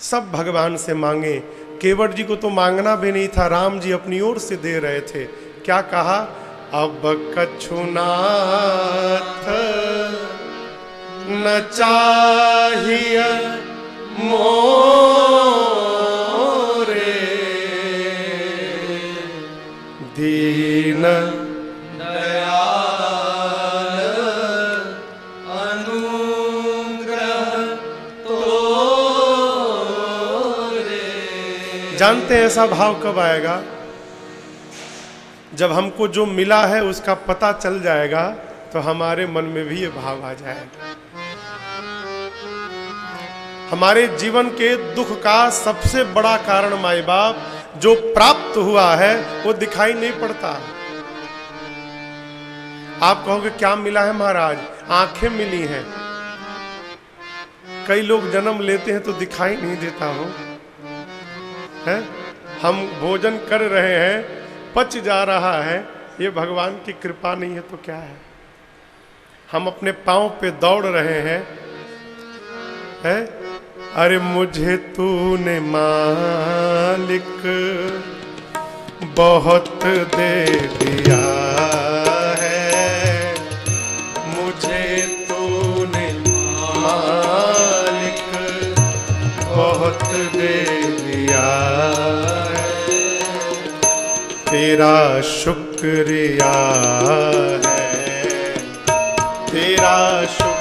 सब भगवान से मांगे। केवट जी को तो मांगना भी नहीं था, राम जी अपनी ओर से दे रहे थे। क्या कहा? अब कछुनाथ न चाहिए मोरे, दीन दयाल अनुग्रह तोरे। जानते हैं ऐसा भाव कब आएगा? जब हमको जो मिला है उसका पता चल जाएगा तो हमारे मन में भी ये भाव आ जाएगा। हमारे जीवन के दुख का सबसे बड़ा कारण माई बाप जो प्राप्त हुआ है वो दिखाई नहीं पड़ता। आप कहोगे क्या मिला है महाराज? आंखें मिली हैं। कई लोग जन्म लेते हैं तो दिखाई नहीं देता हो, है? हम भोजन कर रहे हैं, पच जा रहा है, ये भगवान की कृपा नहीं है तो क्या है? हम अपने पांव पे दौड़ रहे हैं, है? अरे मुझे तूने मालिक बहुत दे दिया है, मुझे तूने मालिक बहुत दे दिया है, तेरा शुक्रिया है, तेरा शुक्रिया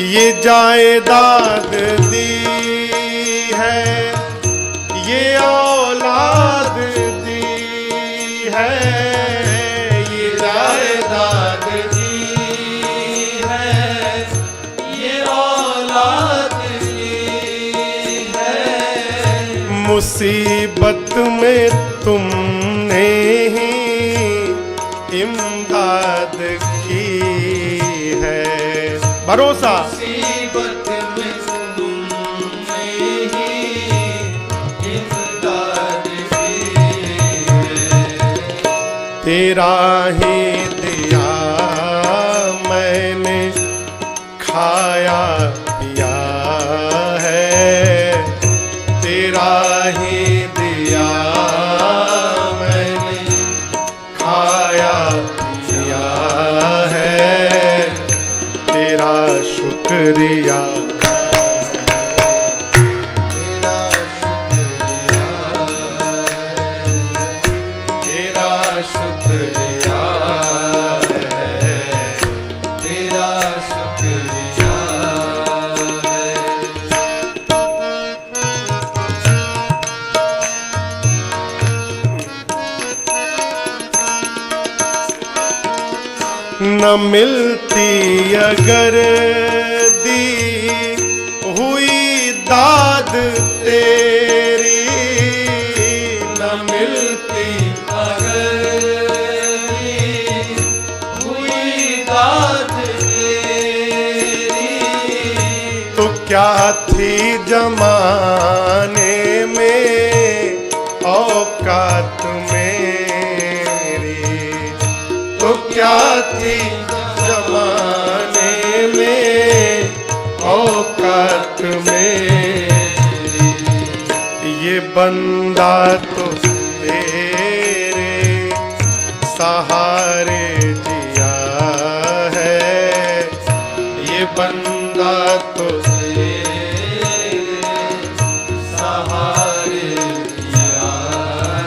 ये जायदाद दी है, ये औलाद दी है, ये जायदाद दी है, ये औलाद दी है, मुसीबत में तुमने ही इमदाद की है। भरोसा मुसीबत में तुमने ही इमदाद की है, तेरा ही दिया मैंने खाया पिया है, तेरा ही दिया मैंने खाया पिया है, तेरा शुक्रिया, तेरा शुक्रिया, तेरा शुक्रिया है, तेरा शुक्रिया है। न मिलती अगर दी हुई दाद तेरी, न मिलती अगर दी हुई दाद तेरी, तो क्या थी जमाने में औकात मेरी, तो क्या थी जमाने में औकात मेरी, ये बंदा तो तेरे सहारे जिया है, ये बंदा तो तेरे सहारे जिया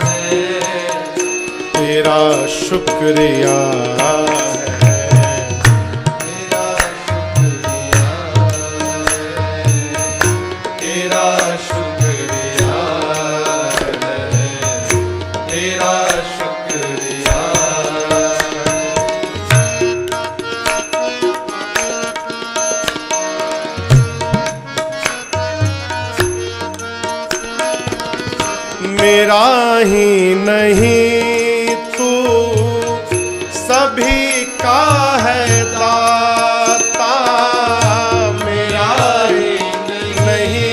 है, तेरा शुक्रिया है, तेरा शुक्रिया है, तेरा शुक्रिया है, तेरा शुक्रिया मेरा ही नहीं तू सभी का है दाता, मेरा ही नहीं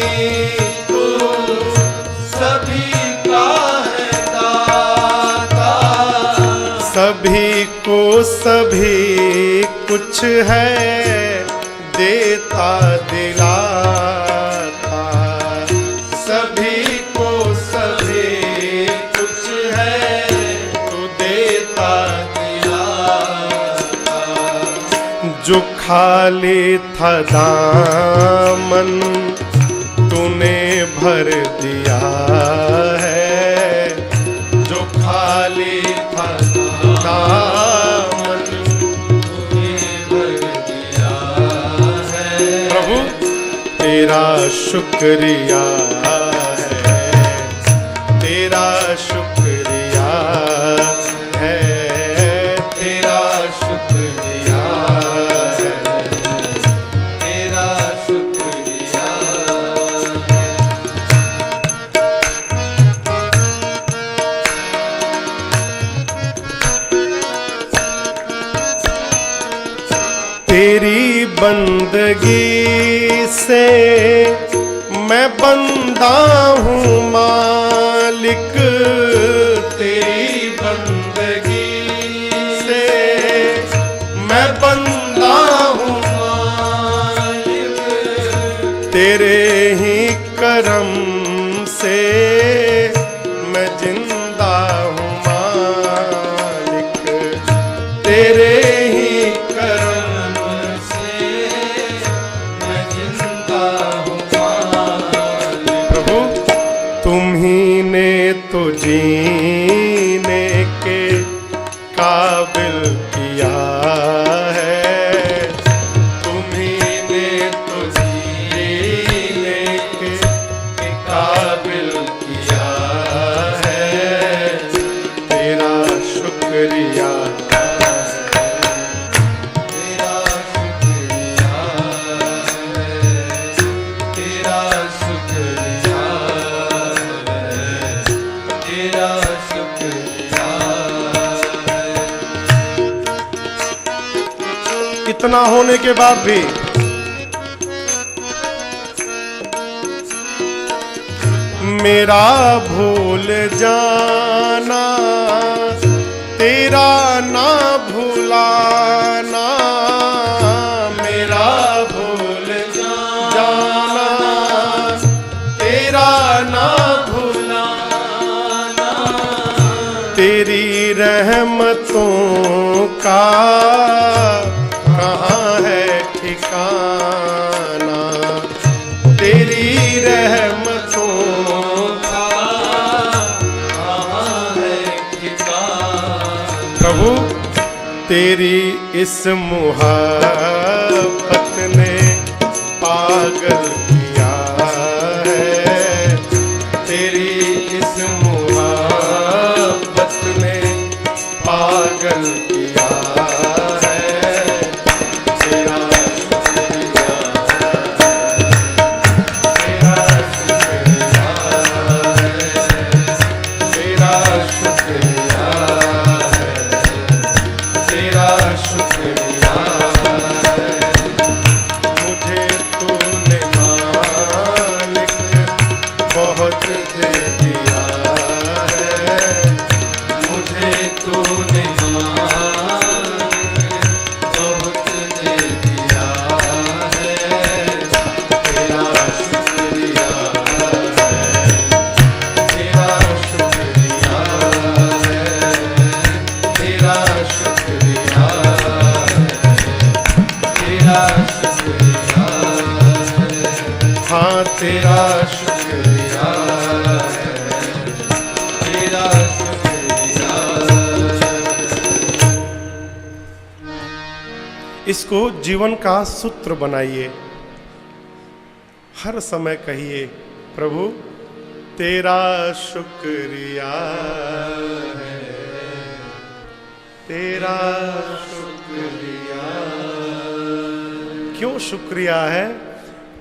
तू सभी का को सभी कुछ है, देता दिलाता। सभी को सभी कुछ है, तू देता दिलाता। जो खाली था दामन तूने भर दिया है, जो खाली था दामन तूने भर दिया है। प्रभु तेरा शुक्रिया है, तेरा शुक्रिया है, तेरा शुक्रिया है, तेरा शुक्रिया है। तेरी बंदगी से मैं बंदा हूँ मालिक, तेरी बंदगी से मैं बंदा हूँ मालिक। तेरे ही करम से मैं जिंदा हूँ मालिक, तेरे ही करम से मैं जिंदा हूँ मालिक। प्रभु तुम ही ने तो जीने के काबिल किया है, तुम ही ने तो जीने के काबिल किया है। तेरा शुक्रिया है, तेरा शुक्रिया है, तेरा शुक्रिया है, तेरा शुक्रिया है। इतना होने के बाद भी मेरा भूल जाना, तेरा ना भुलाना। मेरा भूल जाना, तेरा ना भुलाना। तेरी रहमतों का कहाँ है ठिकाना, तेरी रहमतों का कहाँ है ठिकाना। प्रभु तेरी इस मुहब्बत ने पागल किया है, तेरी इस मुहब्बत ने पागल किया है। तेरा शुक्रिया है, तेरा शुक्रिया है, तेरा शुक्रिया है, तेरा शुक्रिया है। मुझे तूने मालिक बहुत दे दिया है, मुझे तूने मालिक बहुत दे दिया है। तेरा शुक्रिया है, तेरा शुक्रिया है, तेरा शुक्रिया है, तेरा शुक्रिया है। हाँ तेरा शुक्रिया है, तेरा शुक्रिया है। इसको जीवन का सूत्र बनाइए, हर समय कहिए प्रभु तेरा शुक्रिया है, तेरा शुक्रिया। क्यों शुक्रिया है?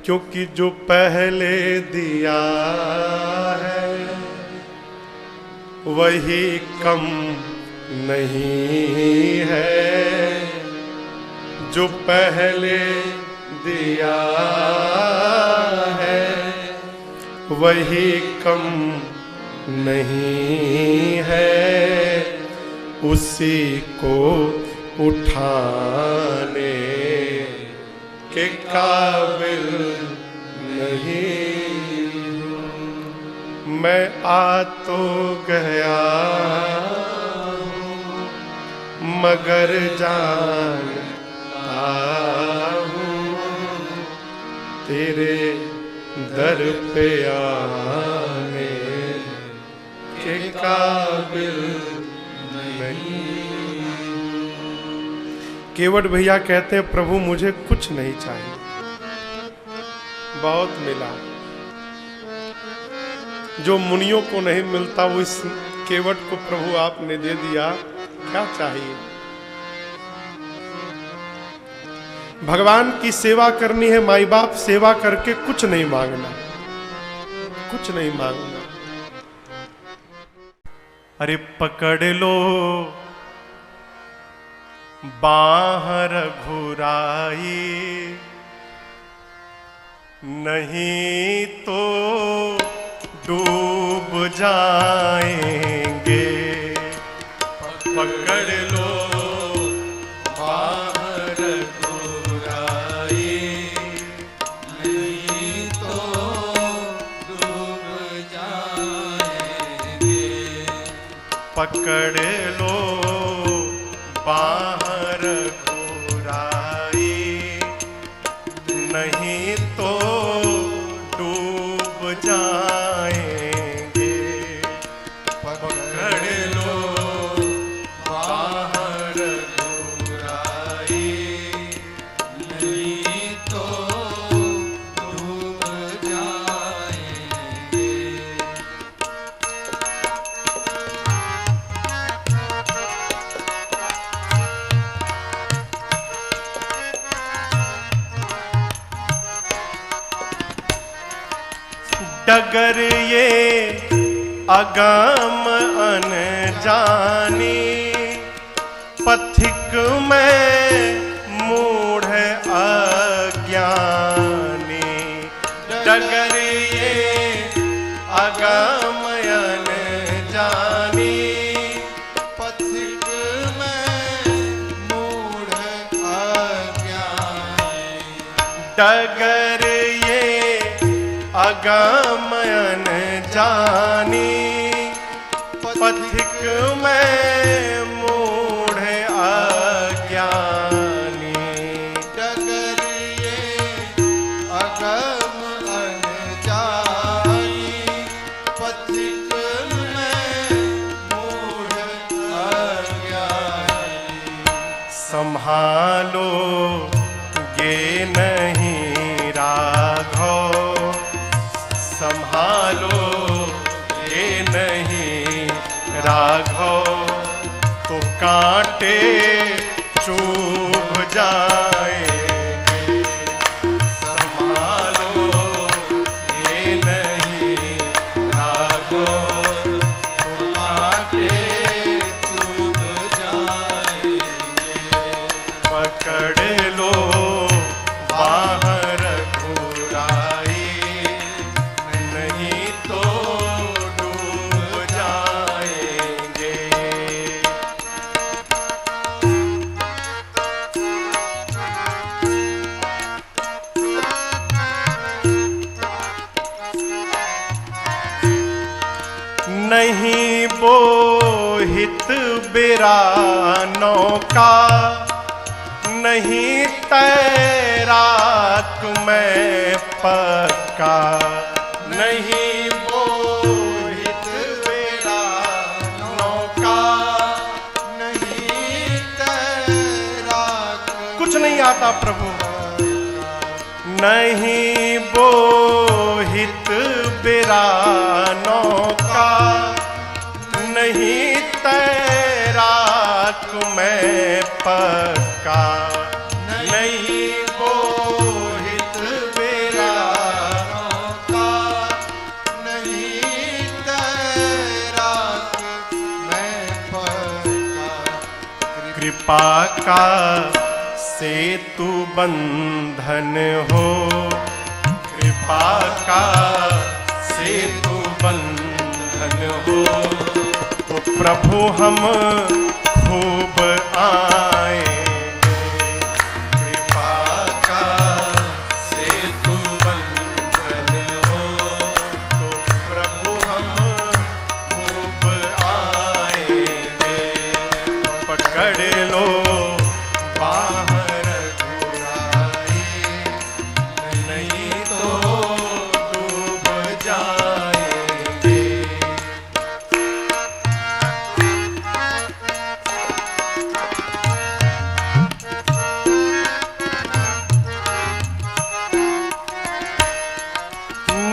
क्योंकि जो पहले दिया है वही कम नहीं है, जो पहले दिया है वही कम नहीं है। उसी को उठाने के काबिल नहीं। मैं आ तो गया मगर जानता हूँ तेरे दर पे आने के काबिल नहीं। केवट भैया कहते हैं प्रभु मुझे कुछ नहीं चाहिए, बहुत मिला। जो मुनियों को नहीं मिलता वो इस केवट को प्रभु आपने दे दिया, क्या चाहिए। भगवान की सेवा करनी है, माई बाप सेवा करके कुछ नहीं मांगना, कुछ नहीं मांगना। अरे पकड़ लो बाहर घुराई, नहीं तो डूब जाएंगे। पकड़ लो बाहर घुराई, नहीं तो डूब जाएंगे। पकड़ लो बाहर घुराई, नहीं तो डूब जाएंगे। पकड़ लो बाहर घुराई, नहीं तो डूब जाएंगे। डगर ये अगम अनजानी, पथिक में मूढ़ अज्ञानी। डगर ये अगम अनजानी, पथिक में मूढ़ अज्ञानी। डगर ये अगम अनजानी, पथिक में मूढ़ अज्ञानी। डगर ये अगम अनजानी, पथिक में मूढ़ अज्ञानी। संभालो ये नहीं राघव, संभालो ये नहीं राघव, तो कांटे चुभ जाएंगे। संभालो ये नहीं राघव, तो कांटे चुभ जाएंगे। पकड़ लो बाहर घुराई, नहीं तो डूब जाएंगे। नहीं बोहित बिरा नौका, नहीं तैराक मैं पक्का। नहीं बोहित बिरा नौका, नहीं तैराक कुछ नहीं आता प्रभु। नहीं बोहित बिरा नौका, नहीं तैराक मैं पक्का। नहीं बोहित बिरा नौका, नहीं तैराक मैं पक्का। कृपा का सेतु बंधन हो, कृपा का सेतु बंधन हो, तो प्रभु हम खूब आए। कृपा का सेतु बंधन हो, तो प्रभु हम खूब आएंगे। पकड़ लो बाहर बुराई नहीं तो डूब जाएंगे।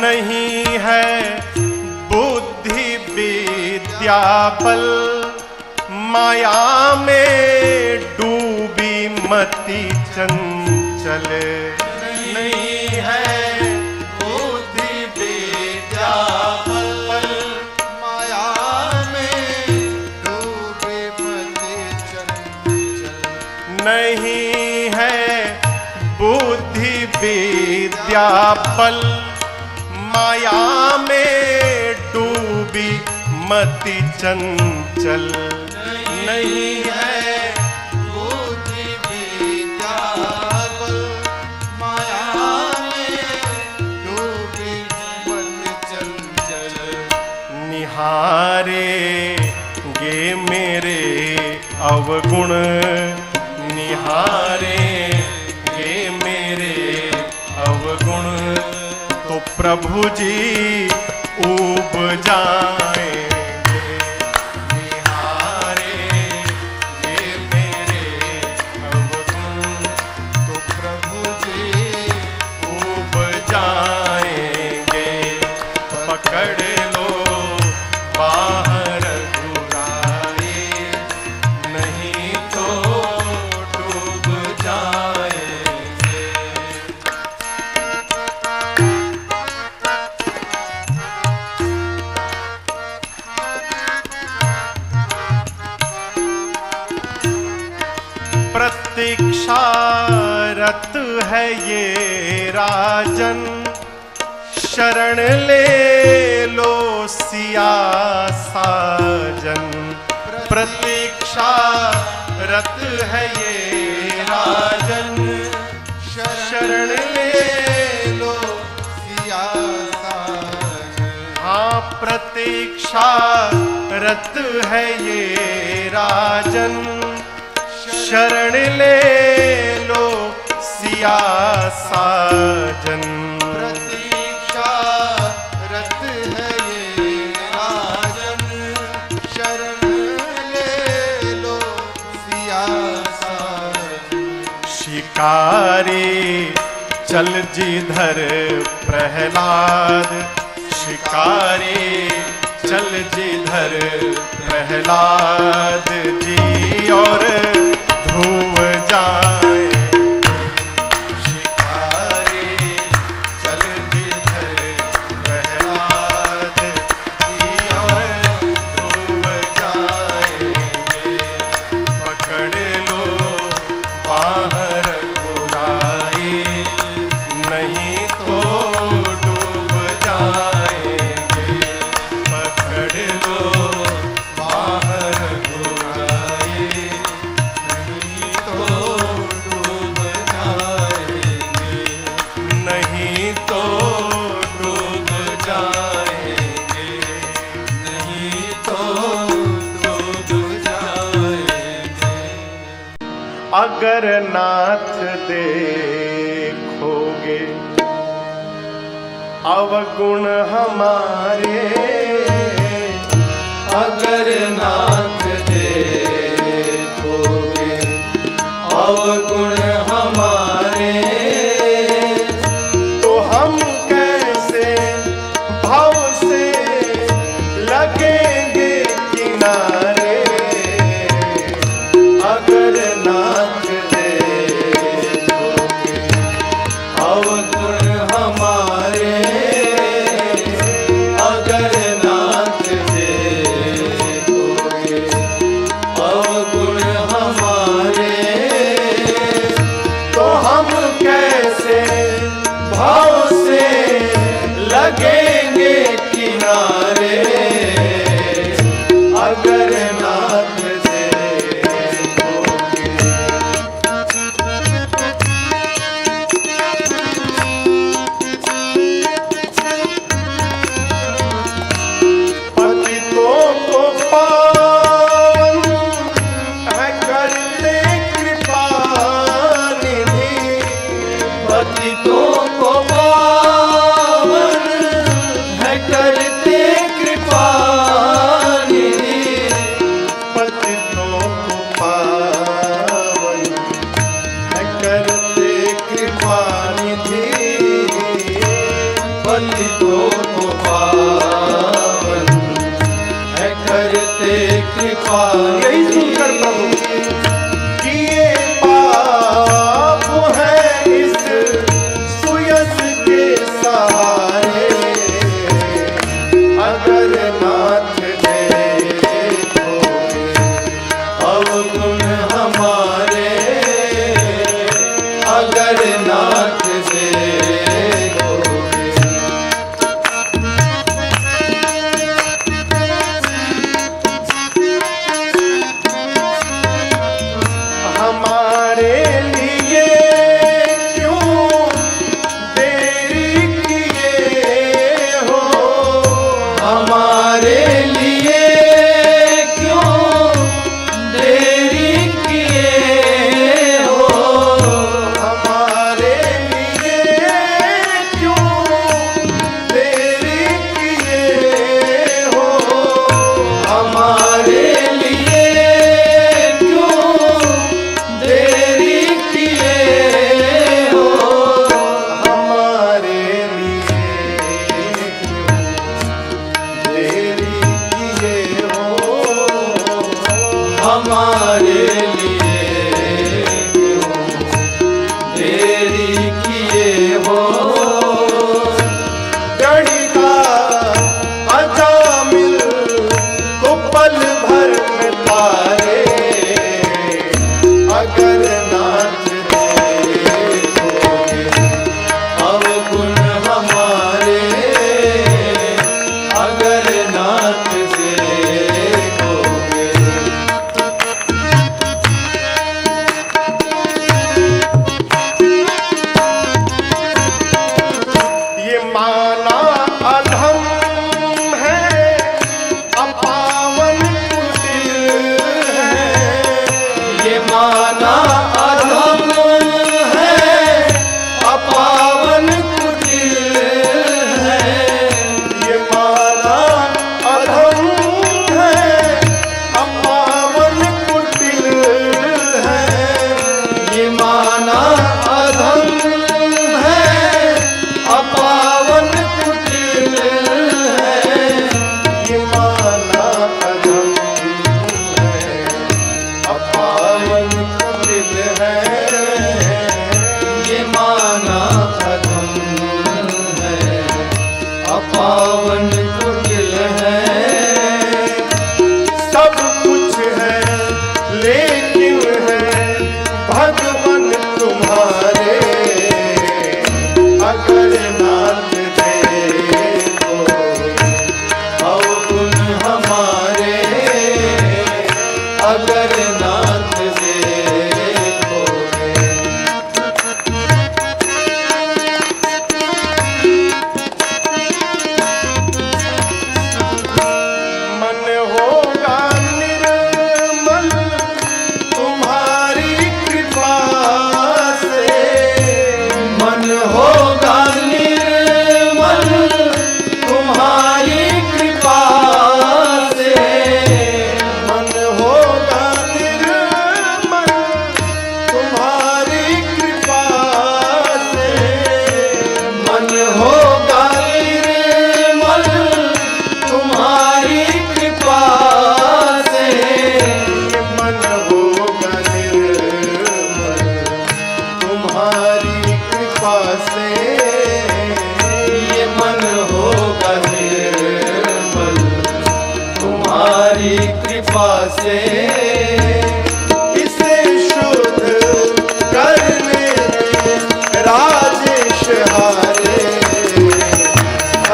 नहीं है बुद्धि विद्या बल, माया में डूबी मति चंचल। नहीं है बुद्धि विद्या बल, माया में डूबे मति चंचल। नहीं है बुद्धि विद्या बल, माया में डूबी मति चंचल। नहीं है बुद्धि विद्या बल, माया में डूबी मति चंचल। निहारेंगे मेरे अवगुण, निहारेंगे मेरे अवगुण, तो प्रभु जी ऊब जाएंगे। निहारेंगे मेरे अवगुण, तो प्रभु जी ऊब जाएंगे। पकड़ लो बाहर बुराई नहीं तो डूब जाएंगे। प्रतीक्षारत है ये राजन, शरण ले लो सिया साजन। प्रतीक्षारत है ये राजन, शरण ले लो सिया साजन। हाँ प्रतीक्षारत है ये राजन, शरण ले लो सिया साजन। प्रतीक्षा रत है ये राजन, शरण ले लो सिया साजन। शिकारी चल जिधर प्रहलाद, शिकारी चल जिधर प्रहलाद जी और ध्रुव जाए। शिकारी चल जिधर प्रहलाद जी और ध्रुव जाएंगे। पकड़ लो बाहर बुराई नहीं तो डूब जाएंगे। पकड़ लो बाहर बुराई नहीं तो डूब जाएंगे। नहीं तो डूब जाएंगे। नहीं तो डूब जाएंगे। अगर नाथ देखोगे अवगुण हमारे, अगर नाथ देखोगे अवगुण हमारे, तो हम कैसे भाव से लगेंगे किनारे। अगर नाथ देखोगे अवगुण हमारे, अगर नाथ देखोगे यही सुनकर प्रभु किए पाप है इस सुयस के सहारे, अगर नाथ देखोगे अवगुण हमारे, अगर नाथ से इसे शुद्ध करने राजेश हारे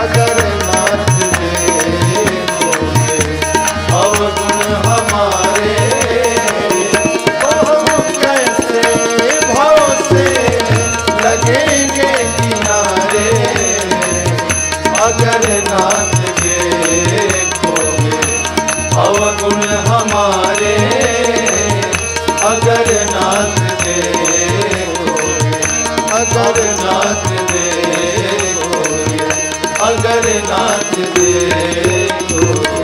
अगर नाथ देखोगे अवगुण हमारे तो हम कैसे भाव से लगेंगे किनारे अगर नाथ अवगुण हमारे अगर नाथ देखोगे अगर नाथ देखोगे अगर नाथ देखोगे।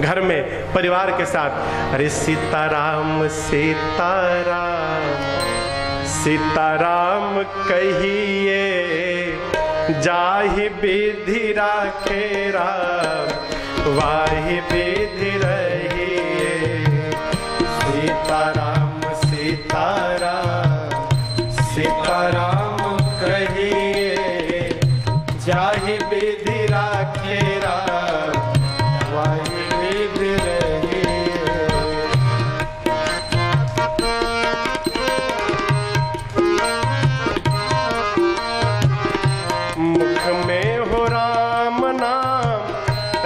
घर में परिवार के साथ अरे सीताराम सीताराम सीताराम कहिए जाहि विधि राखे राम वाहि विधि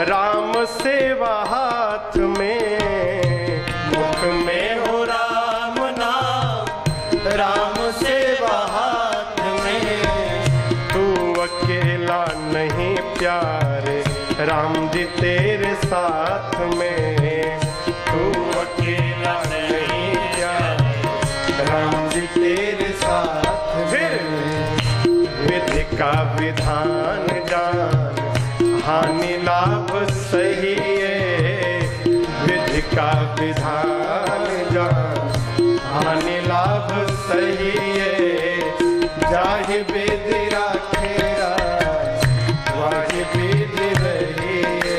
राम सेवा हाथ में, मुख में हो राम नाम, राम सेवा हाथ में। तू अकेला नहीं प्यारे, राम जी तेरे साथ में। तू अकेला नहीं प्यारे, राम जी तेरे साथ में। विधि का विधान जान, हानि लाभ सही है। विधि का विधान जान, हानि लाभ सही है। जाहि विधि राखेरा, वाहि विधि रही है।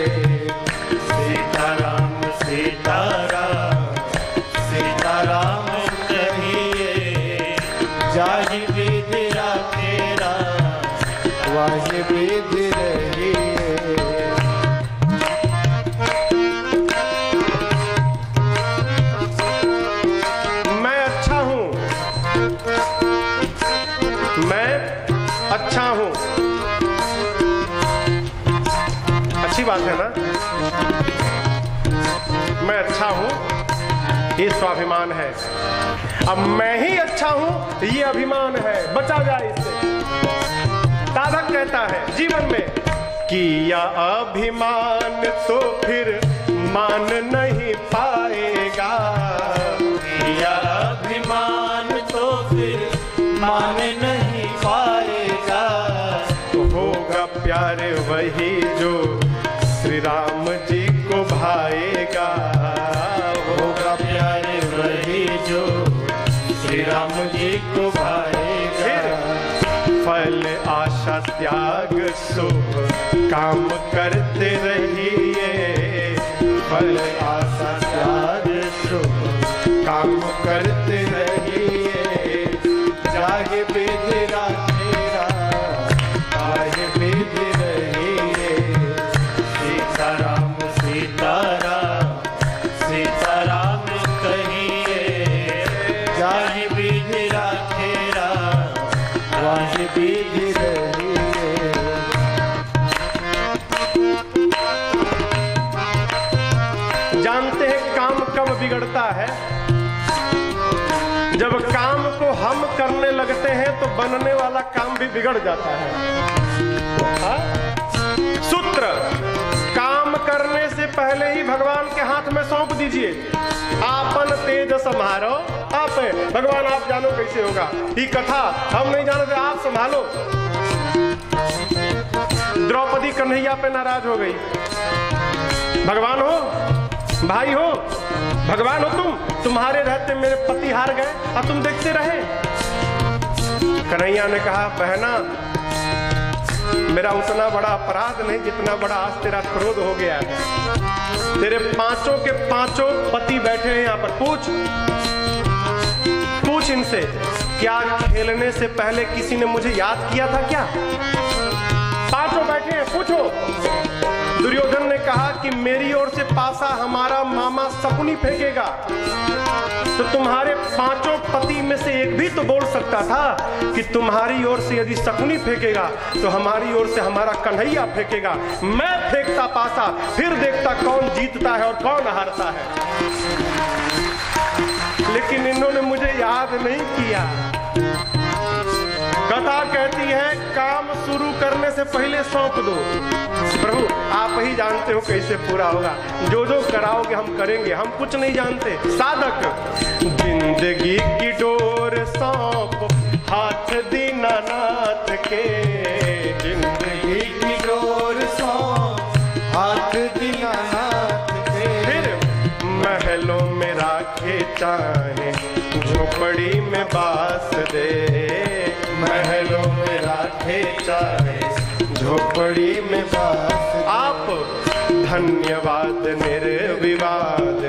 सीताराम सीताराम, सीताराम कहिए। जाहि विधि राखेरा, वाहि विधि रही है। मैं अच्छा हूं, मैं अच्छा हूं। अच्छी बात है ना? मैं अच्छा हूं, ये स्वाभिमान है। अब मैं ही अच्छा हूं, ये अभिमान है। बचा जाए इससे। साधक कहता है जीवन में, किया अभिमान तो फिर मान नहीं पाएगा। किया अभिमान तो फिर मान नहीं पाएगा। होगा प्यार वही जो श्री राम जी को भाएगा। होगा प्यार वही जो श्री राम जी को भाएगा। फल आशा त्याग शुभ काम करते रहिए। फल आशा त्याग शुभ काम करते रहिए। जाहि विधि राखेरा, ताहि विधि रहिए। सीताराम सीताराम, सीताराम कहिए। जाहि विधि राखेरा, वाहि विधि रहिए। जानते हैं काम कब बिगड़ता है? जब काम को हम करने लगते हैं तो बनने वाला काम भी बिगड़ जाता है। हाँ? सूत्र, काम करने से पहले ही भगवान के हाथ में सौंप दीजिए। आपन तेज समारो आप। भगवान आप जानो कैसे होगा। ये कथा हम नहीं जानते, आप संभालो। द्रौपदी कन्हैया पे नाराज हो गई। भगवान हो, भाई हो, भगवान हो तुम्हारे रहते मेरे पति हार गए और तुम देखते रहे। कन्हैया ने कहा, बहना मेरा उतना बड़ा अपराध नहीं जितना बड़ा आज तेरा क्रोध हो गया है। तेरे पांचों के पांचों पति बैठे हैं यहाँ पर। पूछ इनसे, क्या खेलने से पहले किसी ने मुझे याद किया था क्या? पांचों बैठे हैं, पूछो। दुर्योधन ने कहा कि मेरी ओर से पासा हमारा मामा शकुनी फेंकेगा, तो तुम्हारे पांचों पति में से एक भी तो बोल सकता था कि तुम्हारी ओर से यदि शकुनी फेंकेगा तो हमारी ओर से हमारा कन्हैया फेंकेगा। मैं फेंकता पासा, फिर देखता कौन जीतता है और कौन हारता है। लेकिन इन्होंने मुझे याद नहीं किया। कथा कहती है, काम शुरू करने से पहले सौंप दो। प्रभु आप ही जानते हो कैसे पूरा होगा। जो जो कराओगे हम करेंगे, हम कुछ नहीं जानते। साधक, जिंदगी की डोर सौंप हाथ दीनानाथ के। जिंदगी की डोर सौंप हाथ दीनानाथ के। फिर महलों में राखे चाहे झोपड़ी में बास दे। महलों में राखे चाहे झोपड़ी में बास। आप धन्यवाद निर्विवाद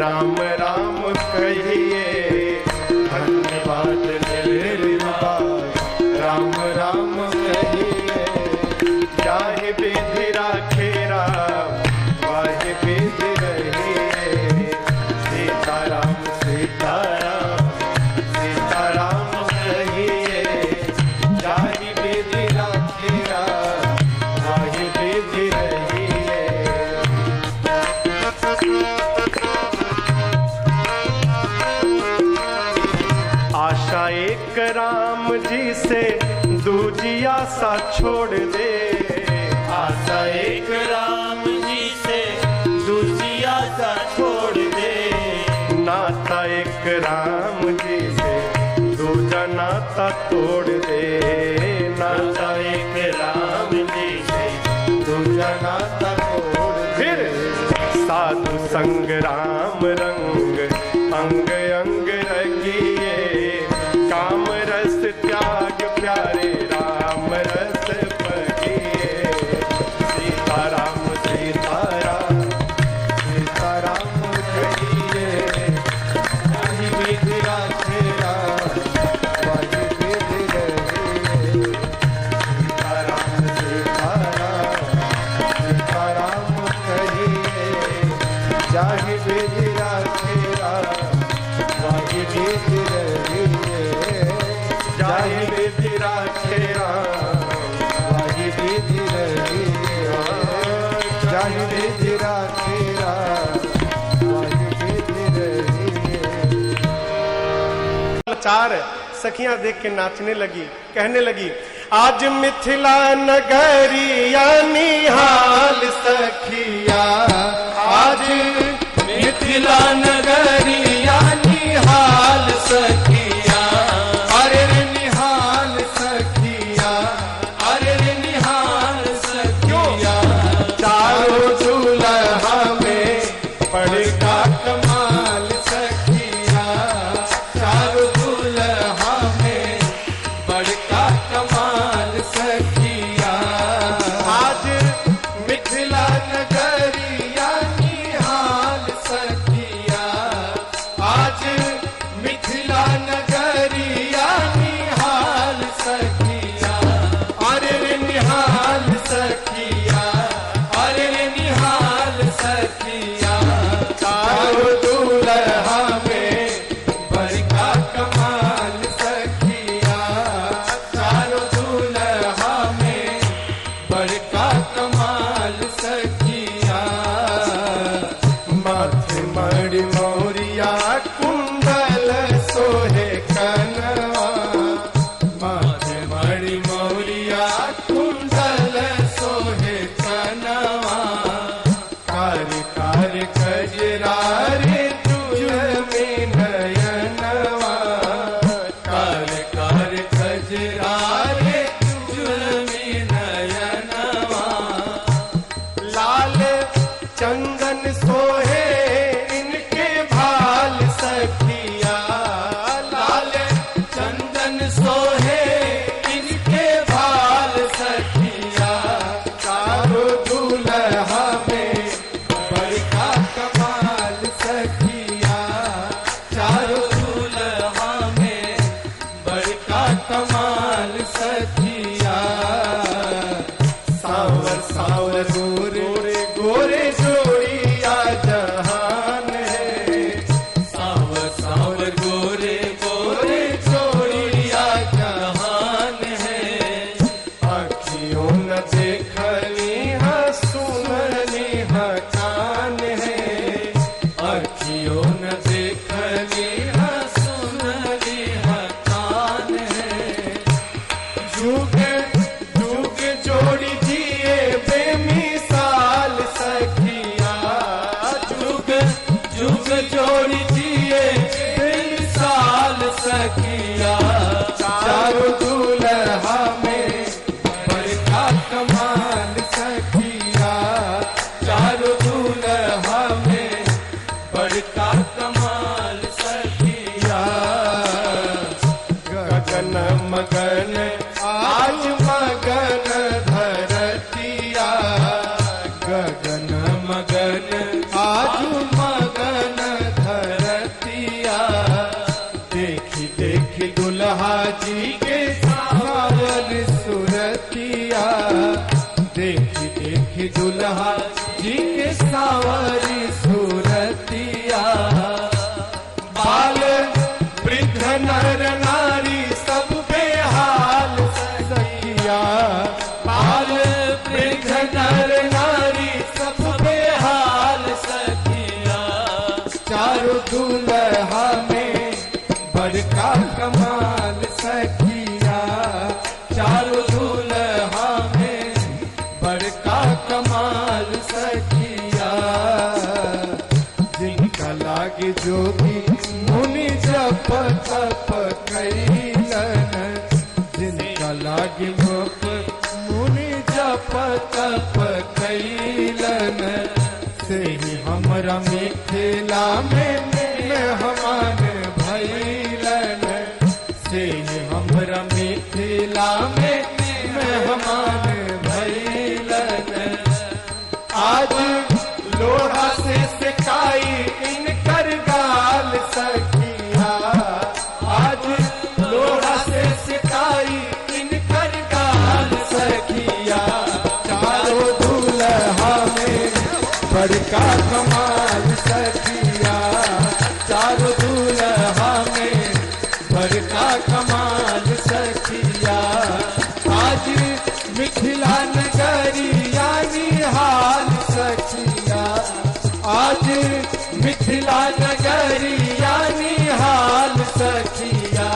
राम राम कहिए। धन्यवाद निर्विवाद राम राम कहिए। चाहे विधि राखे राम, वाहे विधि रहिए। सीताराम सीताराम, सीताराम कहिए। जाहि विधि राखे राम, वाहि विधि रहिए। दूजी आशा छोड़ दे। आशा एक राम जी से दूसरी आशा छोड़ दे। नाता एक राम जी से दूजा नाता तोड़ दे। नाता एक राम जी से दूजा नाता तोड़ दे। फिर साधु संग राम रंग अंग अंग रगिए। काम रस त्याग प्यारे राम रस पगिए। सीताराम सीताराम सीताराम कहिए नहीं बिगड़ा तेरा वही बिगड़ रहे। सीताराम सीताराम सीताराम कहिए जाहि बिगड़ा तेरा वही बिगड़ रहे। जाहि विधि राखे राम वही बिगड़ रहे। जाहि बिगड़ा तेरा वही बिगड़ रहे। चार सखियां देख के नाचने लगी, कहने लगी आज मिथिला नगरिया निहाल सखिया आज मिथिला नगरिया निहाल सखिया। अरे रे निहाल सखिया अरे रे निहाल सखिया। चारों दुल्हा में बड़का कमाल सखिया। चारों दुल्हा में बड़का कमाल सखिया। आज मिथिला नगरिया निहाल सखिया। आज मिथिला नगरिया निहाल सखिया। अरे रे निहाल सखिया अरे रे निहाल सखिया। चारों दुल्हा में बड़का कमाल सखिया। चारों दुल्हा में बड़का कमाल सखिया। माथे मणि मौरिया कुंडल सोहे कनवा। माथे मणि मौरिया कुंडल सोहे कनवा। कार कार कजरा रे तुझ में नयनवा। कार कार कजरा रे तुझ में नयनवा। लाल चंदन सोहे इनके भाल सखिया। लाल चंदन सोहे इनके भाल सखिया। चारों दुल्हा में बड़का कमाल सखिया। चारों दुल्हा में बड़का कमाल सखिया। सावर सावर गोरे गोरे जोड़िया जहान है। सावर सावर गोरे गोरे जोड़िया जहान है। अखियों न देखली हाँ सुनली हाँ कान है। अखियों न देखली हाँ सुनली हाँ कान है। जुग जुग जोड़ी जिए बेमिसाल सखिया। जुग जुग जोड़ी जिए बेमिसाल सखिया। चारों दुल्हा में बड़का कमाल सखिया। चारों दुल्हा में बड़का कमाल सखिया। गगन मगन आज मगन धरतिया। गगन मगन आज मगन धरतिया। देखी देखी दुल्हा जी के सावर सुरतिया। देखी देखी दुल्हा जी के सावरी सुरतिया। बाल वृद्ध नर नारी सब बेहाल सखिया। बाल वृद्ध नर नारी सब बेहाल सखिया। चारों दुल्हा में बड़का कमाल सखिया। चारों लागे जोगी मुनि जप तप कैलन, जिनका लागे मुनि जप तप कैलन, से ही हमरा मिथिला में मेहमान भैलन, से ही हमरा मिथिला में मेहमान भैलन। आज लोढ़ा से सिकाई इनकर गाल सखिया, आज लोढ़ा से सिकाई इनकर गाल सखिया, चारों दूल्हा में बड़का कमाल सखिया, चारों दूल्हा में बड़का कमाल सखिया। आज मिथिला नगरिया निहाल सखिया, आज मिथिला नगरिया निहाल सखिया,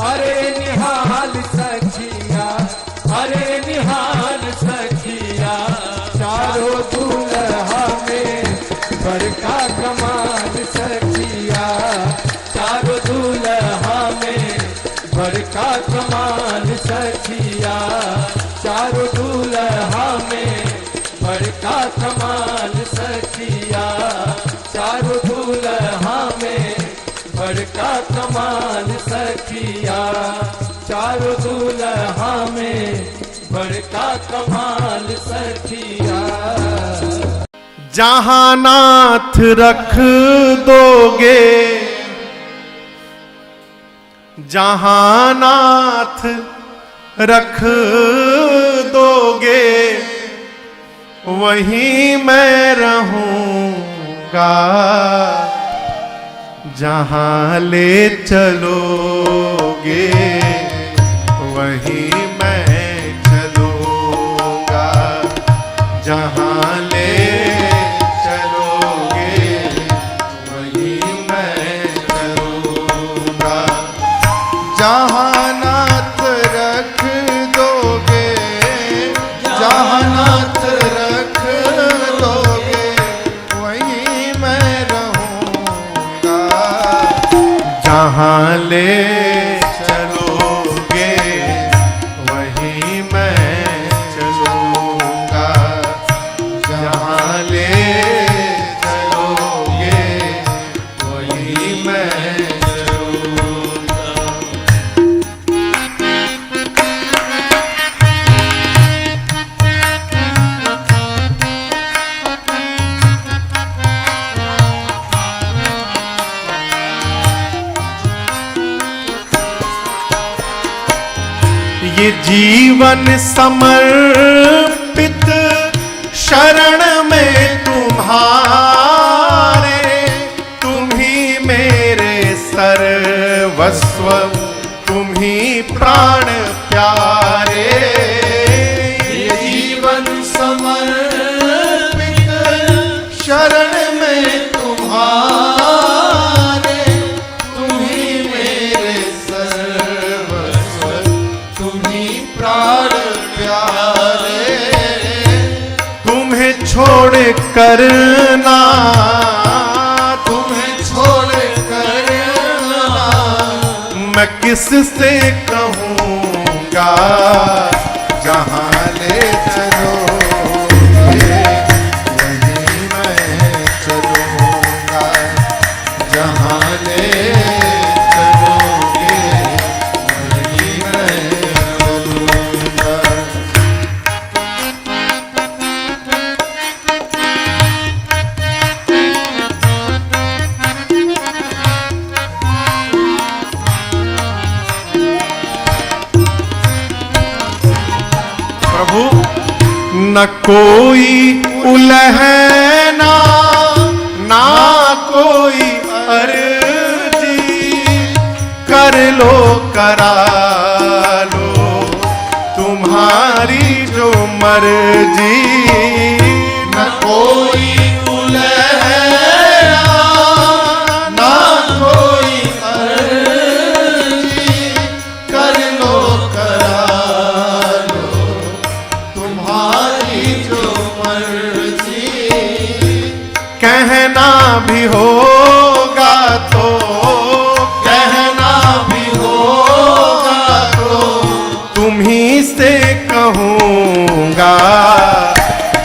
अरे निहाल सखिया, अरे निहाल सखिया, चारों दूल्हा में बड़का कमाल सखिया, चारों दूल्हा में बड़का कमाल सखिया, चारों दूल्हा में बड़का कमाल सखिया, चारों दूल्हा में बड़का कमाल सखिया, चारों दूल्हा में बड़का कमाल सखिया। जहां नाथ रख दोगे, जहां नाथ रख दोगे, वहीं मैं रहूंगा, जहां ले चलोगे वहीं मैं चलूंगा, जहां ले चलोगे वहीं मैं चलूंगा, जहां नाथ रख दोगे, जहां नाथ रख दोगे वहीं मैं रहूंगा, जहां ले चलोगे वहीं मैं चलूंगा, जहां ले चलोगे वहीं मैं चलूंगा। ये जीवन समर्पित शरण में तुम्हारे, तुम ही मेरे सर्वस्व, तुम ही प्राण प्यारे। ये जीवन समर्पित शरण में तुम्हारे, तुम ही मेरे सर्वस्व, तुम ही प्राण प्यारे। तुम्हें छोड़ कर ना, तुम्हें छोड़ कर ना मैं किससे कहूँगा, जहाँ ले चलोगे वहीं मैं चलूँगा, जहाँ ले चलोगे वहीं मैं चलूँगा। प्रभु न कोई उलहना, ना कोई अर्जी, कर लो करा लो तुम्हारी जो मर्जी। न कोई उलहना, ना कोई अर्जी, कर लो करा लो तुम्हारी जो मर्जी। कहना भी होगा से कहूँगा,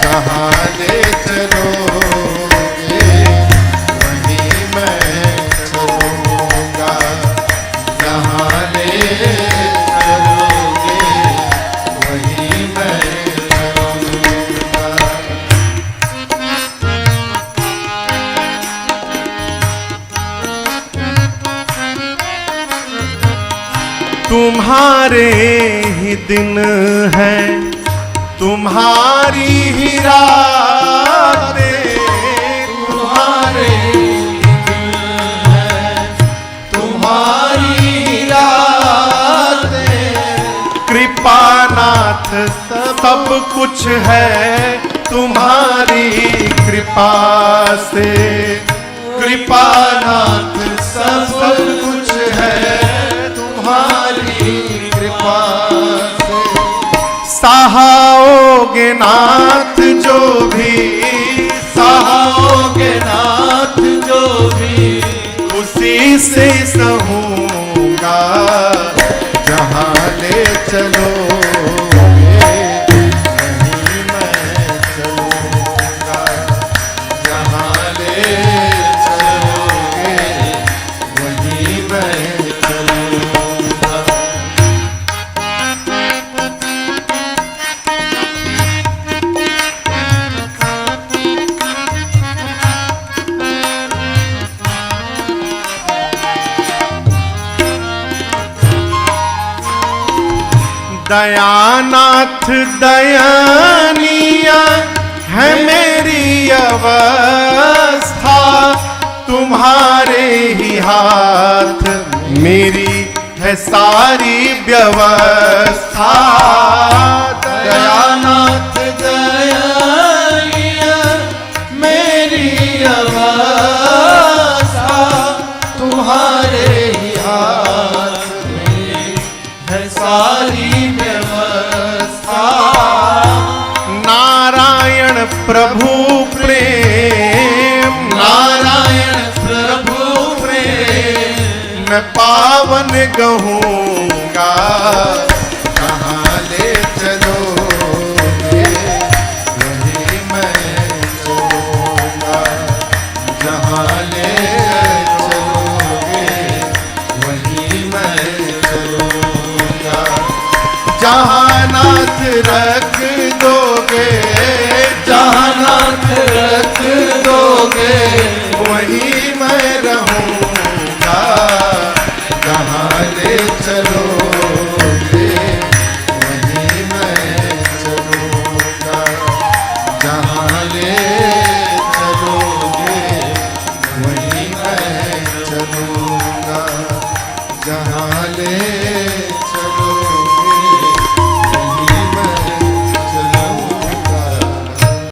जहाँ ले चलोगे वहीं मैं चलूँगा, जहाँ ले चलोगे वहीं मैं चलूँगा। तुम्हारे ही दिन है, तुम्हारी ही रातें, तुम्हारे दिन है, तुम्हारी ही रातें, कृपानाथ सब कुछ है तुम्हारी कृपा से, कृपानाथ सब कुछ है तुम्हारी कृपा से। सहाओगे नाथ जो भी, सहाओगे नाथ जो भी, उसी से सहूँगा, जहाँ ले चलोगे वहीं मैं चलूँगा, जहाँ ले चलोगे वहीं मैं चलूँगा। दयानाथ दयानिया है मेरी अवस्था, तुम्हारे ही हाथ मेरी है सारी व्यवस्था। दयानाथ दयानिया मेरी अवस्था, तुम्हारे ही हाथ में है सारी व्यवस्था। नारायण प्रभु प्रेम, नारायण प्रभु प्रेम, मैं पावन कहूँगा, कहाँ ले चलोगे वहीं मैं चलूँगा, जहाँ ले चलोगे वहीं मैं चलूँगा। जहाँ नाथ